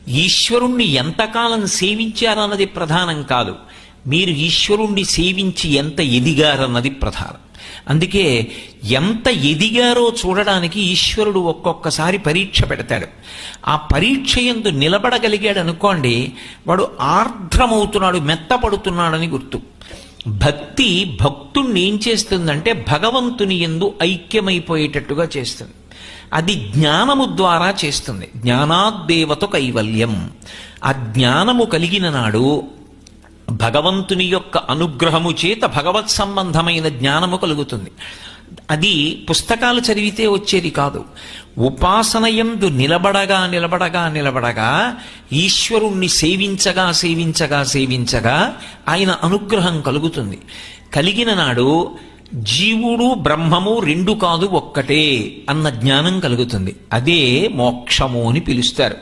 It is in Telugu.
ఈశ్వరుణ్ణి ఎంతకాలం సేవించారన్నది ప్రధానం కాదు, మీరు ఈశ్వరుణ్ణి సేవించి ఎంత ఎదిగారన్నది ప్రధానం. అందుకే ఎంత ఎదిగారో చూడడానికి ఈశ్వరుడు ఒక్కొక్కసారి పరీక్ష పెడతాడు. ఆ పరీక్ష యందు నిలబడగలిగాడు అనుకోండి, వాడు ఆర్ద్రమవుతున్నాడు, మెత్తపడుతున్నాడని గుర్తు. భక్తి భక్తుణ్ణి ఏం చేస్తుందంటే భగవంతుని యందు ఐక్యమైపోయేటట్టుగా చేస్తుంది. అది జ్ఞానము ద్వారా చేస్తుంది. జ్ఞానాద్దేవత కైవల్యం. ఆ జ్ఞానము కలిగిన నాడు భగవంతుని యొక్క అనుగ్రహము చేత భగవత్ సంబంధమైన జ్ఞానము కలుగుతుంది. అది పుస్తకాలు చదివితే వచ్చేది కాదు. ఉపాసనయందు నిలబడగా నిలబడగా నిలబడగా ఈశ్వరుణ్ణి సేవించగా సేవించగా సేవించగా ఆయన అనుగ్రహం కలుగుతుంది. కలిగిన నాడు జీవుడు బ్రహ్మము రెండు కాదు ఒక్కటే అన్న జ్ఞానం కలుగుతుంది. అదే మోక్షము అని పిలుస్తారు.